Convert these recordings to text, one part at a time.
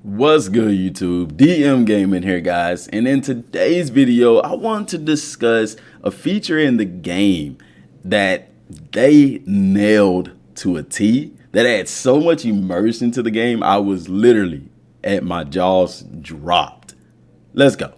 What's good, YouTube? Dmgaming here, guys, and in today's video I want to discuss a feature in the game that they nailed to a T, that adds so much immersion to the game. I was literally at my jaws dropped. Let's go.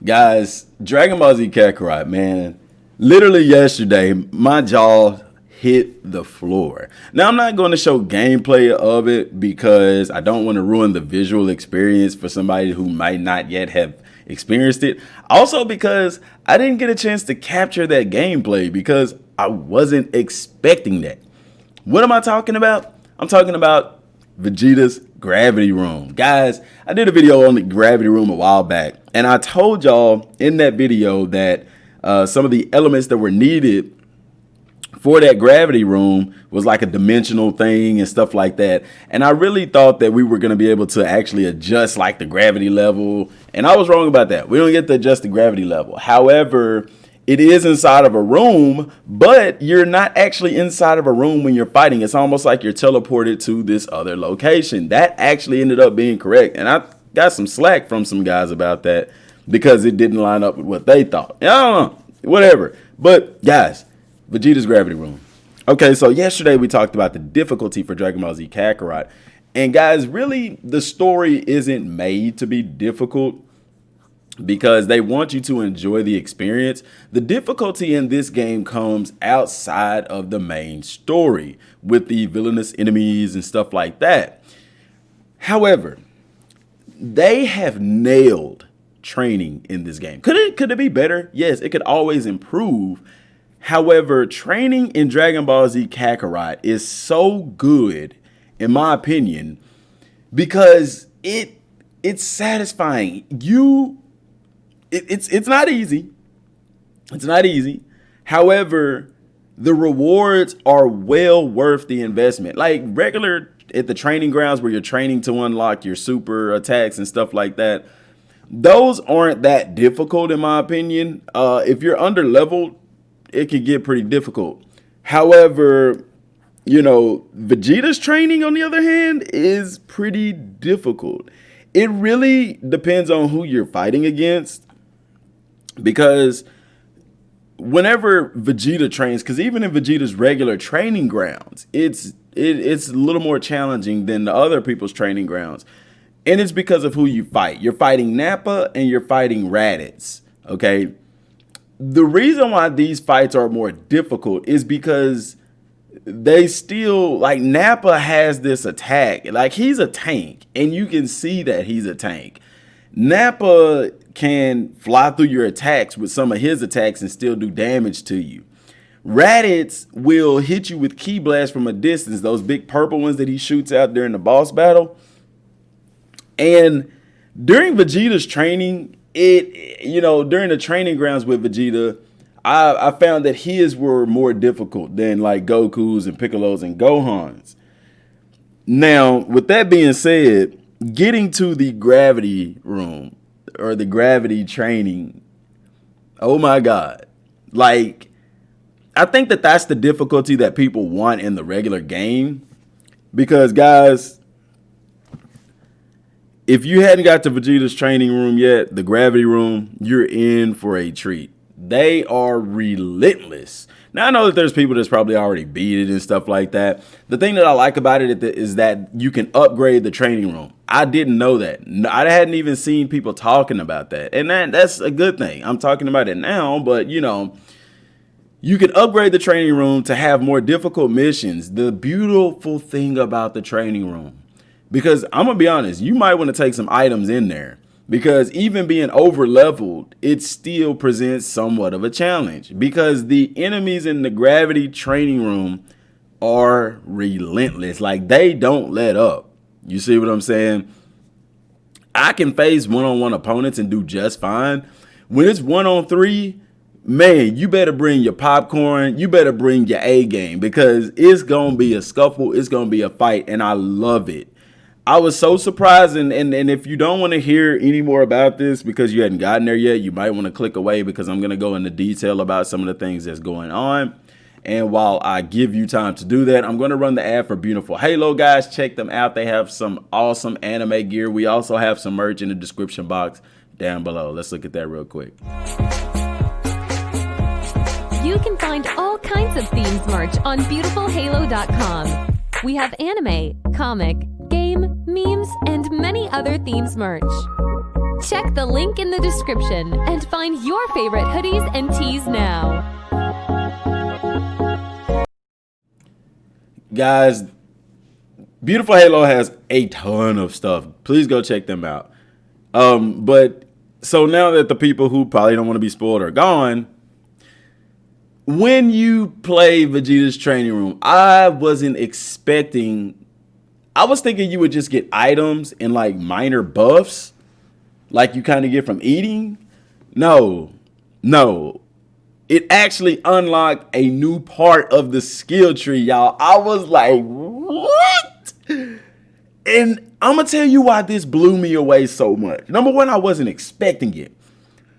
Guys, Dragon Ball Z Kakarot, man, literally yesterday, my jaw hit the floor. Now, I'm not going to show gameplay of it because I don't want to ruin the visual experience for somebody who might not yet have experienced it. Also, because I didn't get a chance to capture that gameplay because I wasn't expecting that. What am I talking about? I'm talking about Vegeta's gravity room. Guys, I did a video on the gravity room a while back, and I told y'all in that video that some of the elements that were needed for that gravity room was like a dimensional thing and stuff like that. And I really thought that we were going to be able to actually adjust like the gravity level, and I was wrong about that. We don't get to adjust the gravity level. However, it is inside of a room, but you're not actually inside of a room when you're fighting. It's almost like you're teleported to this other location. That actually ended up being correct. And I got some slack from some guys about that because it didn't line up with what they thought. I don't know, whatever. But guys, Vegeta's gravity room. Okay, so yesterday we talked about the difficulty for Dragon Ball Z Kakarot. And guys, really, the story isn't made to be difficult, because they want you to enjoy the experience. The difficulty in this game comes outside of the main story with the villainous enemies and stuff like that. However, they have nailed training in this game. Could it be better? Yes, it could always improve. However, training in Dragon Ball Z Kakarot is so good, in my opinion, because it's satisfying. It's not easy. It's not easy. However, the rewards are well worth the investment. Like regular at the training grounds where you're training to unlock your super attacks and stuff like that, those aren't that difficult in my opinion. If you're under leveled, it can get pretty difficult. However, you know, Vegeta's training, on the other hand, is pretty difficult. It really depends on who you're fighting against. Because whenever Vegeta trains, because even in Vegeta's regular training grounds, it's a little more challenging than the other people's training grounds. And it's because of who you fight. You're fighting Nappa and you're fighting Raditz. Okay. The reason why these fights are more difficult is because they still, like, Nappa has this attack. Like, he's a tank, and you can see that he's a tank. Nappa can fly through your attacks with some of his attacks and still do damage to you. Raditz will hit you with ki blasts from a distance, those big purple ones that he shoots out during the boss battle. And during Vegeta's training, during the training grounds with Vegeta, I found that his were more difficult than like Goku's and Piccolo's and Gohan's. Now, with that being said, getting to the gravity room or the gravity training, oh my God. Like, I think that that's the difficulty that people want in the regular game. Because, guys, if you hadn't got to Vegeta's training room yet, the gravity room, you're in for a treat. They are relentless. Now, I know that there's people that's probably already beat it and stuff like that. The thing that I like about it is that you can upgrade the training room. I didn't know that. I hadn't even seen people talking about that. And that's a good thing. I'm talking about it now, but, you know, you can upgrade the training room to have more difficult missions. The beautiful thing about the training room, because I'm going to be honest, you might want to take some items in there. Because even being over leveled, it still presents somewhat of a challenge, because the enemies in the gravity training room are relentless. Like, they don't let up. You see what I'm saying? I can face one-on-one opponents and do just fine. When it's 1-on-3, man, you better bring your popcorn. You better bring your A game, because it's going to be a scuffle. It's going to be a fight. And I love it. I was so surprised. And if you don't want to hear any more about this because you hadn't gotten there yet, you might want to click away, because I'm going to go into detail about some of the things that's going on. And while I give you time to do that, I'm going to run the ad for Beautiful Halo, guys. Check them out. They have some awesome anime gear. We also have some merch in the description box down below. Let's look at that real quick. You can find all kinds of themes merch on beautifulhalo.com. We have anime, comic, game, memes, and many other themes merch. Check the link in the description and find your favorite hoodies and tees now. Guys, Beautiful Halo has a ton of stuff. Please go check them out. But so now that the people who probably don't want to be spoiled are gone, when you play Vegeta's training room, I wasn't expecting. I was thinking you would just get items and like minor buffs, like you kind of get from eating. No. It actually unlocked a new part of the skill tree, y'all. I was like, what? And I'm going to tell you why this blew me away so much. Number one, I wasn't expecting it.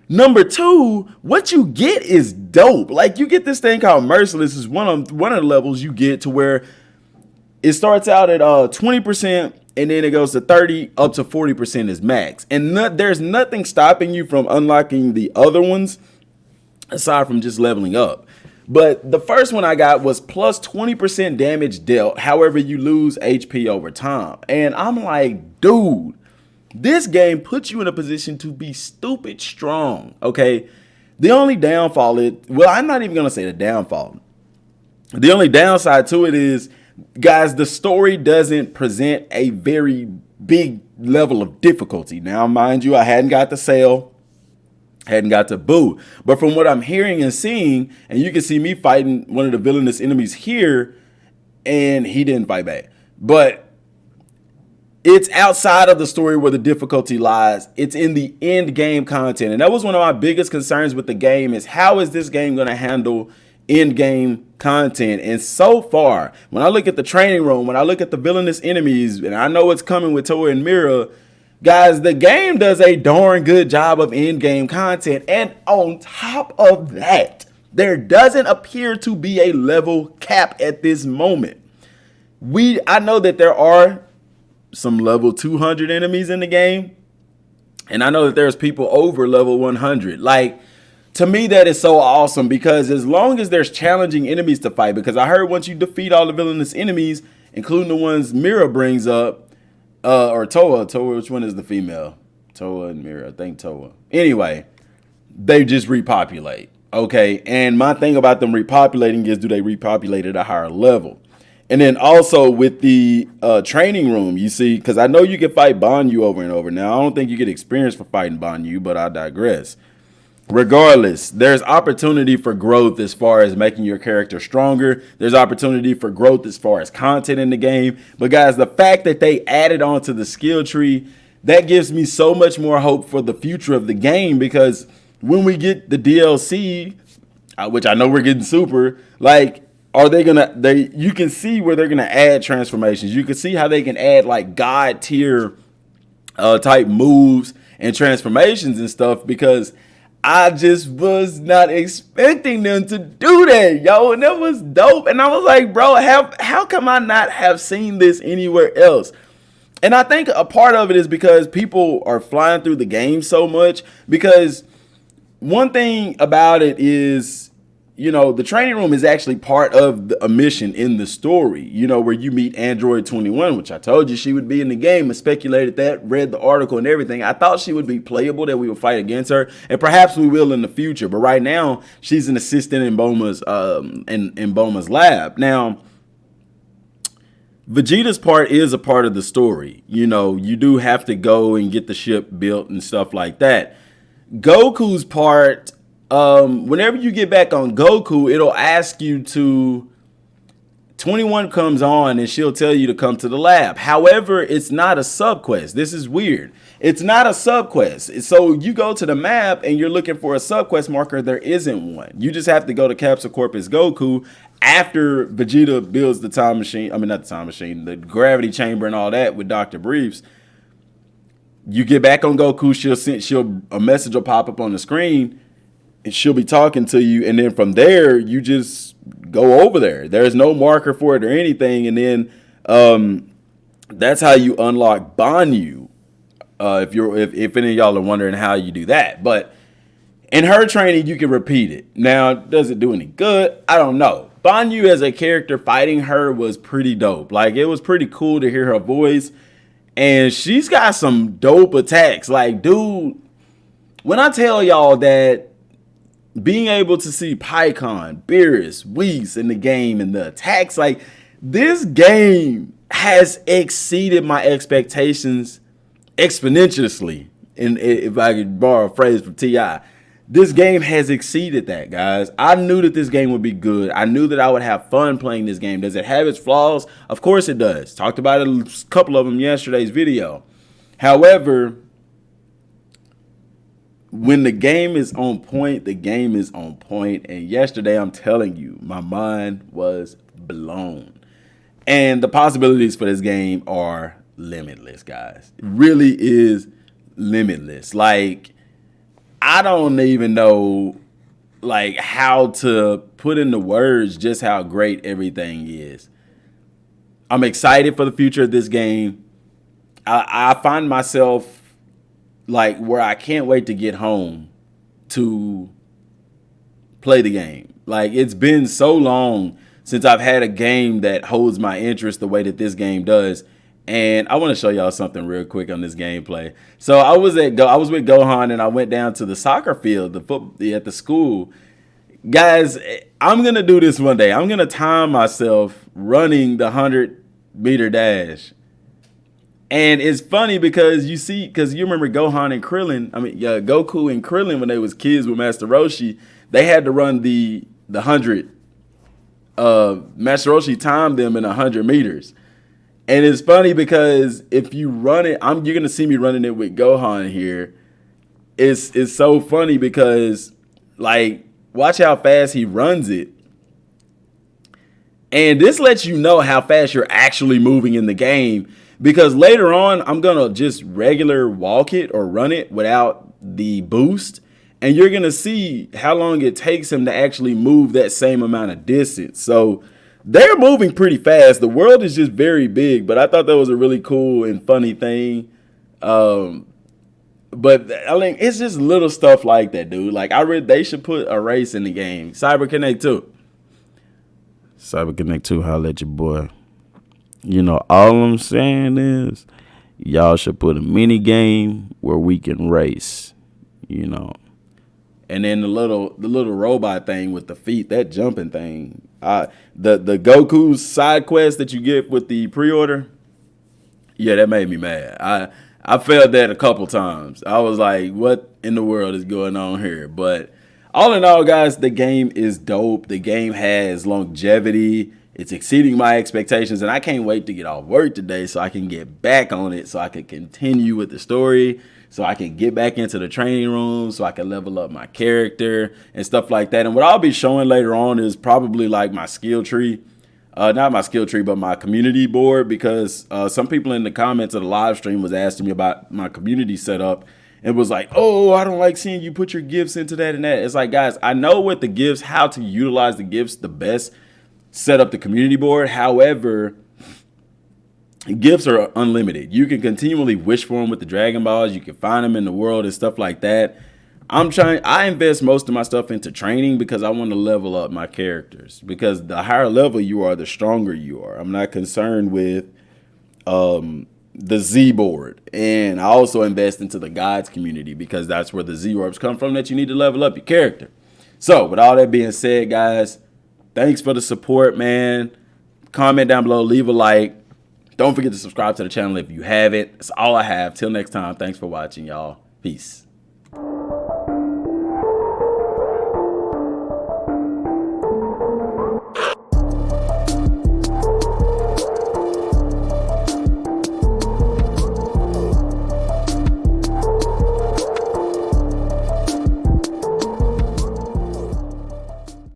Number two, what you get is dope. Like, you get this thing called Merciless. Is one of the levels you get to where it starts out at 20%, and then it goes to 30, up to 40% is max. And there's nothing stopping you from unlocking the other ones, aside from just leveling up. But the first one I got was plus 20% damage dealt. However, you lose HP over time. And I'm like, dude, this game puts you in a position to be stupid strong. Okay. The only downfall I'm not even going to say the downfall. The only downside to it is, guys, the story doesn't present a very big level of difficulty. Now, mind you, I hadn't got the sale. Hadn't got to boo, but from what I'm hearing and seeing, and you can see me fighting one of the villainous enemies here, and he didn't fight back. But it's outside of the story where the difficulty lies. It's in the end game content, and that was one of my biggest concerns with the game, is how is this game going to handle end game content? And so far, when I look at the training room, when I look at the villainous enemies, and I know it's coming with Toa and Mira, guys, the game does a darn good job of in-game content. And on top of that, there doesn't appear to be a level cap at this moment. I know that there are some level 200 enemies in the game, and I know that there's people over level 100. Like, to me, that is so awesome, because as long as there's challenging enemies to fight, because I heard once you defeat all the villainous enemies, including the ones Mira brings up, or Toa, which one is the female? Toa and Mira, I think Toa. Anyway, they just repopulate, okay? And my thing about them repopulating is, do they repopulate at a higher level? And then also with the training room, you see, because I know you can fight Banyu over and over. Now, I don't think you get experience for fighting Banyu, but I digress. Regardless, there's opportunity for growth as far as making your character stronger. There's opportunity for growth as far as content in the game. But guys, the fact that they added on to the skill tree, that gives me so much more hope for the future of the game, because when we get the DLC, which I know we're getting super, like, you can see where they're going to add transformations. You can see how they can add like God tier type moves and transformations and stuff, because I just was not expecting them to do that, yo. And that was dope. And I was like, bro, how come I not have seen this anywhere else? And I think a part of it is because people are flying through the game so much. Because one thing about it is, you know, the training room is actually part of a mission in the story, you know, where you meet Android 21, which I told you she would be in the game. I speculated that, read the article and everything. I thought she would be playable, that we would fight against her, and perhaps we will in the future. But right now, she's an assistant in Boma's in Boma's lab. Now, Vegeta's part is a part of the story. You know, you do have to go and get the ship built and stuff like that. Goku's part, whenever you get back on Goku, it'll ask you to 21 comes on and she'll tell you to come to the lab. However, it's not a subquest. This is weird. It's not a subquest. So you go to the map and you're looking for a subquest marker. There isn't one. You just have to go to Capsule Corpus Goku after Vegeta builds the time machine. I mean, not the time machine, the gravity chamber and all that with Dr. Briefs. You get back on Goku, a message will pop up on the screen and she'll be talking to you. And then from there, you just go over there. There's no marker for it or anything. And then that's how you unlock Banyu. If any of y'all are wondering how you do that. But in her training, you can repeat it. Now, does it do any good? I don't know. Banyu as a character fighting her was pretty dope. Like, it was pretty cool to hear her voice. And she's got some dope attacks. Like, dude, when I tell y'all that being able to see Pycon, Beerus, Whis in the game and the attacks, like, this game has exceeded my expectations exponentially. And if I could borrow a phrase from T.I., this game has exceeded that, guys. I knew that this game would be good. I knew that I would have fun playing this game. Does it have its flaws? Of course it does. Talked about a couple of them in yesterday's video. However, when the game is on point, the game is on point. And yesterday, I'm telling you, my mind was blown. And the possibilities for this game are limitless, guys. It really is limitless. Like, I don't even know, like, how to put into words just how great everything is. I'm excited for the future of this game. I find myself, like, where I can't wait to get home to play the game. Like, it's been so long since I've had a game that holds my interest the way that this game does. And I want to show y'all something real quick on this gameplay. So I was with Gohan and I went down to the soccer field, at the school. Guys, I'm going to do this one day. I'm going to time myself running the 100-meter dash. And it's funny because you remember Gohan and Krillin, Goku and Krillin when they was kids with Master Roshi, they had to run the 100. Master Roshi timed them in 100 meters. And it's funny because if you run it, you're going to see me running it with Gohan here. It's so funny because, like, watch how fast he runs it. And this lets you know how fast you're actually moving in the game. Because later on, I'm going to just regular walk it or run it without the boost. And you're going to see how long it takes him to actually move that same amount of distance. So they're moving pretty fast. The world is just very big, but I thought that was a really cool and funny thing. But I mean, it's just little stuff like that, dude. Like, they should put a race in the game. CyberConnect 2. CyberConnect 2, holla at your boy. You know, all I'm saying is y'all should put a mini game where we can race, you know. And then the little robot thing with the feet, that jumping thing. The Goku's side quest that you get with the pre-order, yeah, that made me mad. I failed that a couple times. I was like, what in the world is going on here? But all in all, guys, the game is dope. The game has longevity. It's exceeding my expectations, and I can't wait to get off work today so I can get back on it, so I can continue with the story, so I can get back into the training room, so I can level up my character and stuff like that. And what I'll be showing later on is probably like my skill tree. Not my skill tree, but my community board, because some people in the comments of the live stream was asking me about my community setup. It was like, oh, I don't like seeing you put your gifts into that and that. It's like, guys, I know what the gifts, how to utilize the gifts the best, set up the community board. However, gifts are unlimited. You can continually wish for them with the Dragon Balls. You can find them in the world and stuff like that. I invest most of my stuff into training because I want to level up my characters, because the higher level you are, the stronger you are. I'm not concerned with the Z board. And I also invest into the Gods community because that's where the Z orbs come from that you need to level up your character. So with all that being said, guys, thanks for the support, man. Comment down below, leave a like. Don't forget to subscribe to the channel if you haven't. That's all I have. Till next time, thanks for watching, y'all. Peace.